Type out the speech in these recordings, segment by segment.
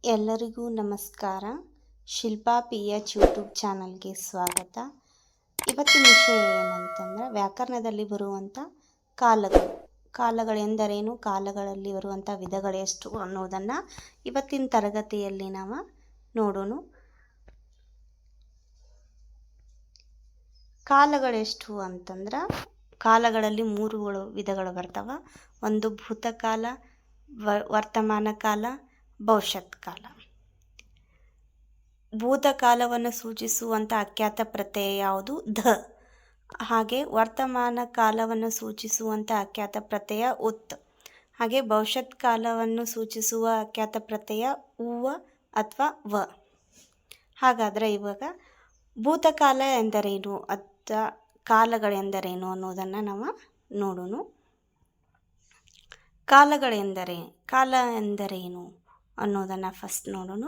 ಎಲ್ಲರಿಗೂ ನಮಸ್ಕಾರ. Shilpa P H YouTube ಚಾನಲ್ಗೆ ಸ್ವಾಗತ. ಇವತ್ತಿನ ವಿಷಯ ಏನಂತಂದರೆ ವ್ಯಾಕರಣದಲ್ಲಿ ಬರುವಂಥ ಕಾಲಗಳೆಂದರೇನು, ಕಾಲಗಳಲ್ಲಿ ಬರುವಂಥ ವಿಧಗಳೆಷ್ಟು ಅನ್ನೋದನ್ನು ಇವತ್ತಿನ ತರಗತಿಯಲ್ಲಿ ನಾವು ನೋಡೋಣ. ಕಾಲಗಳೆಷ್ಟು ಅಂತಂದ್ರೆ ಕಾಲಗಳಲ್ಲಿ ಮೂರು ವಿಧಗಳು ಬರ್ತವೆ. ಒಂದು ಭೂತಕಾಲ, ವರ್ತಮಾನ ಕಾಲ, ಭವಿಷ್ಯತ್ ಕಾಲ. ಭೂತಕಾಲವನ್ನು ಸೂಚಿಸುವಂಥ ಅಖ್ಯಾತ ಪ್ರತ್ಯಯ ಯಾವುದು? ಧ. ಹಾಗೆ ವರ್ತಮಾನ ಕಾಲವನ್ನು ಸೂಚಿಸುವಂಥ ಅಖ್ಯಾತ ಪ್ರತ್ಯಯ ಉತ್. ಹಾಗೆ ಭವಿಷ್ಯತ್ ಕಾಲವನ್ನು ಸೂಚಿಸುವ ಅಖ್ಯಾತ ಪ್ರತ್ಯಯ ಉವ ಅಥವಾ ವ. ಹಾಗಾದರೆ ಇವಾಗ ಭೂತಕಾಲ ಎಂದರೇನು ಅಥವಾ ಕಾಲಗಳೆಂದರೇನು ಅನ್ನೋದನ್ನು ನಾವು ನೋಡೋಣ. ಕಾಲ ಎಂದರೇನು ಅನ್ನೋದನ್ನು ಫಸ್ಟ್ ನೋಡೋಣ.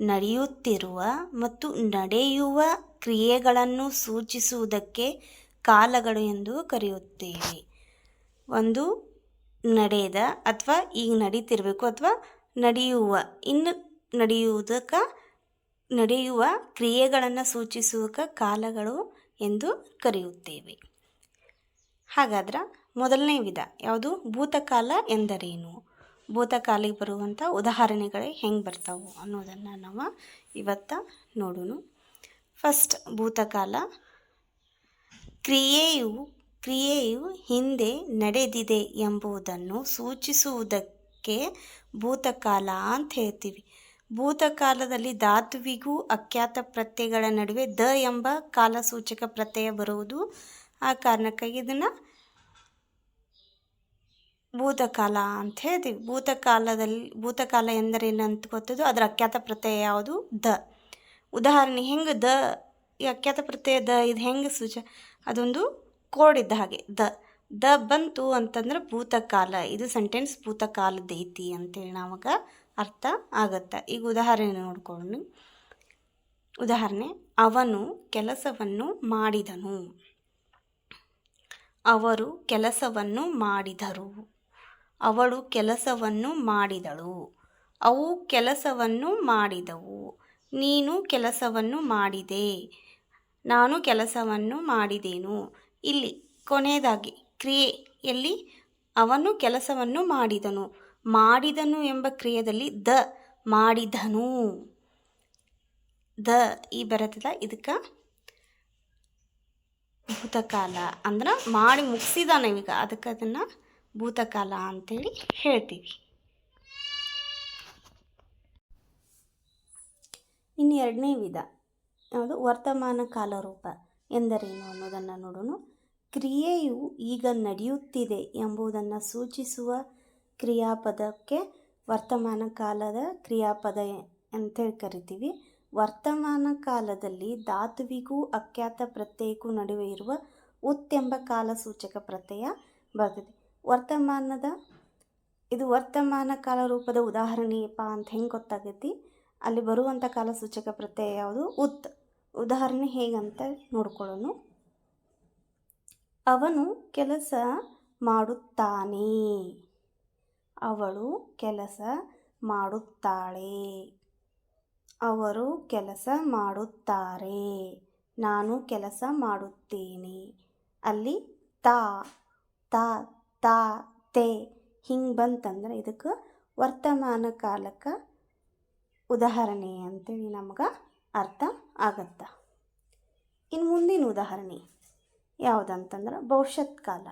ನಡೆಯುತ್ತಿರುವ ಮತ್ತು ನಡೆಯುವ ಕ್ರಿಯೆಗಳನ್ನು ಸೂಚಿಸುವುದಕ್ಕೆ ಕಾಲಗಳು ಎಂದು ಕರೆಯುತ್ತೇವೆ. ಒಂದು ನಡೆದ ಅಥವಾ ಈಗ ನಡೀತಿರಬೇಕು ಅಥವಾ ನಡೆಯುವ ಕ್ರಿಯೆಗಳನ್ನು ಸೂಚಿಸುವ ಕಾಲಗಳು ಎಂದು ಕರೆಯುತ್ತೇವೆ. ಹಾಗಾದ್ರೆ ಮೊದಲನೇ ವಿಧ ಯಾವುದು? ಭೂತಕಾಲ ಎಂದರೇನು? ಭೂತಕಾಲಿಗೆ ಬರುವಂಥ ಉದಾಹರಣೆಗಳೇ ಹೆಂಗೆ ಬರ್ತಾವೆ ಅನ್ನೋದನ್ನು ನಾವು ಇವತ್ತು ನೋಡೋಣ. ಫಸ್ಟ್ ಭೂತಕಾಲ. ಕ್ರಿಯೆಯು ಹಿಂದೆ ನಡೆದಿದೆ ಎಂಬುದನ್ನು ಸೂಚಿಸುವುದಕ್ಕೆ ಭೂತಕಾಲ ಅಂತ ಹೇಳ್ತೀವಿ. ಭೂತಕಾಲದಲ್ಲಿ ಧಾತುವಿಗೂ ಅಖ್ಯಾತ ಪ್ರತ್ಯಯಗಳ ನಡುವೆ ದ ಎಂಬ ಕಾಲಸೂಚಕ ಪ್ರತ್ಯಯ ಬರುವುದು. ಆ ಕಾರಣಕ್ಕಾಗಿ ಇದನ್ನು ಭೂತಕಾಲ ಅಂತ ಹೇಳ್ತೀವಿ. ಭೂತಕಾಲ ಎಂದರೇನು ಅಂತ ಗೊತ್ತದು. ಅದರ ಅಖ್ಯಾತ ಪ್ರತ್ಯಯ ಯಾವುದು? ದ. ಉದಾಹರಣೆ ಹೆಂಗೆ ದ, ಈ ಅಖ್ಯಾತ ಪ್ರತ್ಯಯ ದ ಇದು ಹೆಂಗೆ ಅದೊಂದು ಕೋಡ್ ಇದ್ದ ಹಾಗೆ. ದ ಬಂತು ಅಂತಂದ್ರೆ ಭೂತಕಾಲ, ಇದು ಸೆಂಟೆನ್ಸ್ ಭೂತಕಾಲದೈತಿ ಅಂತೇಳಿ ನಮಗೆ ಅರ್ಥ ಆಗತ್ತೆ. ಈಗ ಉದಾಹರಣೆ ನೋಡ್ಕೊಳ್ಳಿ. ಉದಾಹರಣೆ: ಅವನು ಕೆಲಸವನ್ನು ಮಾಡಿದನು. ಅವರು ಕೆಲಸವನ್ನು ಮಾಡಿದರು. ಅವಳು ಕೆಲಸವನ್ನು ಮಾಡಿದಳು. ಅವು ಕೆಲಸವನ್ನು ಮಾಡಿದವು. ನೀನು ಕೆಲಸವನ್ನು ಮಾಡಿದೆ. ನಾನು ಕೆಲಸವನ್ನು ಮಾಡಿದೆನು. ಇಲ್ಲಿ ಕೊನೆಯದಾಗಿ ಕ್ರಿಯೆಯಲ್ಲಿ ಅವನು ಕೆಲಸವನ್ನು ಮಾಡಿದನು. ಮಾಡಿದನು ಎಂಬ ಕ್ರಿಯೆಯಲ್ಲಿ ದ ಮಾಡಿದನು ದ ಈ ಬರುತ್ತಲ್ಲ, ಇದಕ್ಕೆ ಭೂತಕಾಲ ಅಂದ್ರೆ ಮಾಡಿ ಮುಗಿಸಿದಾನೆ ಈಗ, ಅದಕ್ಕೆ ಅದನ್ನು ಭೂತಕಾಲ ಅಂತೇಳಿ ಹೇಳ್ತೀವಿ. ಇನ್ನು ಎರಡನೇ ವಿಧ ಯಾವುದು? ವರ್ತಮಾನ ಕಾಲರೂಪ ಎಂದರೇನು ಅನ್ನೋದನ್ನು ನೋಡೋಣ. ಕ್ರಿಯೆಯು ಈಗ ನಡೆಯುತ್ತಿದೆ ಎಂಬುದನ್ನು ಸೂಚಿಸುವ ಕ್ರಿಯಾಪದಕ್ಕೆ ವರ್ತಮಾನ ಕಾಲದ ಕ್ರಿಯಾಪದ ಅಂತೇಳಿ ಕರಿತೀವಿ. ವರ್ತಮಾನ ಕಾಲದಲ್ಲಿ ಧಾತುವಿಗೂ ಅಖ್ಯಾತ ಪ್ರತ್ಯಯಕ್ಕೂ ನಡುವೆ ಇರುವ ಉತ್ ಎಂಬ ಕಾಲಸೂಚಕ ಪ್ರತ್ಯಯ ಬರ್ತದೆ. ಇದು ವರ್ತಮಾನ ಕಾಲ ರೂಪದ ಉದಾಹರಣೆಯಪ್ಪ ಅಂತ ಹೆಂಗೆ ಗೊತ್ತಾಗೈತಿ? ಅಲ್ಲಿ ಬರುವಂಥ ಕಾಲಸೂಚಕ ಪ್ರತ್ಯಯ ಯಾವುದು? ಉತ್. ಉದಾಹರಣೆ ಹೇಗಂತ ನೋಡ್ಕೊಳ್ಳೋಣ. ಅವನು ಕೆಲಸ ಮಾಡುತ್ತಾನೆ. ಅವಳು ಕೆಲಸ ಮಾಡುತ್ತಾಳೆ. ಅವರು ಕೆಲಸ ಮಾಡುತ್ತಾರೆ. ನಾನು ಕೆಲಸ ಮಾಡುತ್ತೇನೆ. ಅಲ್ಲಿ ತಾ ತಾ ತಾ ತೇ ಹಿಂಗೆ ಬಂತಂದ್ರೆ ಇದಕ್ಕೆ ವರ್ತಮಾನ ಕಾಲಕ್ಕೆ ಉದಾಹರಣೆ ಅಂತೇಳಿ ನಮ್ಗೆ ಅರ್ಥ ಆಗತ್ತೆ. ಇನ್ನು ಮುಂದಿನ ಉದಾಹರಣೆ ಯಾವುದಂತಂದ್ರೆ ಭವಿಷ್ಯತ್ ಕಾಲ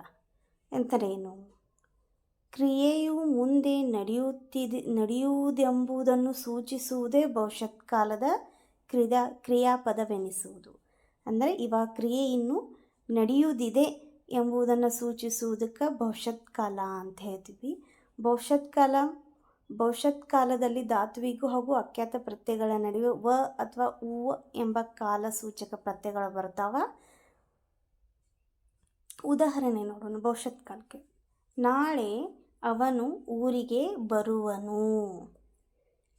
ಎಂದರೇನು? ಕ್ರಿಯೆಯು ಮುಂದೆ ನಡೆಯುವುದೆಂಬುದನ್ನು ಸೂಚಿಸುವುದೇ ಭವಿಷ್ಯತ್ ಕಾಲದ ಕ್ರಿಯಾಪದವೆನಿಸುವುದು. ಅಂದರೆ ಇವಾಗ ಕ್ರಿಯೆ ಇನ್ನು ನಡೆಯುವುದಿದೆ ಎಂಬುದನ್ನು ಸೂಚಿಸುವುದಕ್ಕೆ ಭವಿಷ್ಯತ್ ಕಾಲ ಅಂತ ಹೇಳ್ತೀವಿ. ಭವಿಷ್ಯತ್ ಕಾಲದಲ್ಲಿ ಧಾತುವಿಗೂ ಹಾಗೂ ಅಖ್ಯಾತ ಪ್ರತ್ಯಯಗಳ ನಡುವೆ ವ ಅಥವಾ ಉ ಎಂಬ ಕಾಲಸೂಚಕ ಪ್ರತ್ಯಯಗಳು ಬರ್ತಾವೆ. ಉದಾಹರಣೆ ನೋಡೋಣ ಭವಿಷ್ಯತ್ ಕಾಲಕ್ಕೆ. ನಾಳೆ ಅವನು ಊರಿಗೆ ಬರುವನು.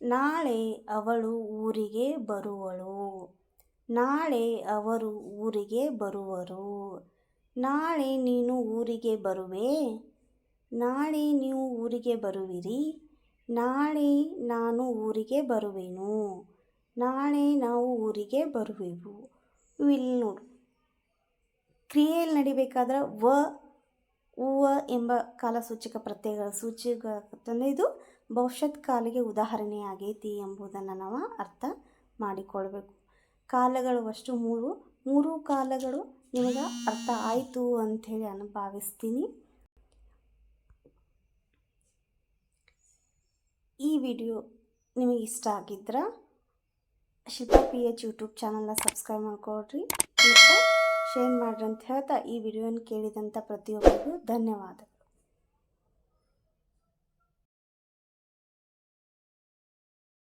ನಾಳೆ ಅವಳು ಊರಿಗೆ ಬರುವಳು. ನಾಳೆ ಅವರು ಊರಿಗೆ ಬರುವರು. ನಾಳೆ ನೀನು ಊರಿಗೆ ಬರುವೆ. ನಾಳೆ ನೀವು ಊರಿಗೆ ಬರುವಿರಿ. ನಾಳೆ ನಾನು ಊರಿಗೆ ಬರುವೆನು. ನಾಳೆ ನಾವು ಊರಿಗೆ ಬರುವೆವು. ಇವು ಇಲ್ಲಿ ನೋಡು, ಕ್ರಿಯೆಯಲ್ಲಿ ನಡಿಬೇಕಾದ್ರೆ ಉವ ಎಂಬ ಕಾಲಸೂಚಕ ಪ್ರತ್ಯಯಗಳ ಸೂಚಕ ಇದು ಭವಿಷ್ಯತ್ ಕಾಲಿಗೆ ಉದಾಹರಣೆ ಆಗೈತಿ ಎಂಬುದನ್ನು ನಾವು ಅರ್ಥ ಮಾಡಿಕೊಳ್ಬೇಕು. ಕಾಲಗಳು ಅಷ್ಟು ಮೂರು ಕಾಲಗಳು ನಿಮಗೆ ಅರ್ಥ ಆಯಿತು ಅಂಥೇಳಿ ನಾನು ಭಾವಿಸ್ತೀನಿ. ಈ ವಿಡಿಯೋ ನಿಮಗೆ ಇಷ್ಟ ಆಗಿದ್ರೆ ಶಿಲ್ಪಾ PH ಯೂಟ್ಯೂಬ್ ಚಾನಲ್ನ ಸಬ್ಸ್ಕ್ರೈಬ್ ಮಾಡ್ಕೊಳ್ರಿ ಮತ್ತು ಶೇರ್ ಮಾಡ್ರಿ ಅಂತ ಹೇಳ್ತಾ ಈ ವಿಡಿಯೋನ ಕೇಳಿದಂಥ ಪ್ರತಿಯೊಬ್ಬರಿಗೂ ಧನ್ಯವಾದ.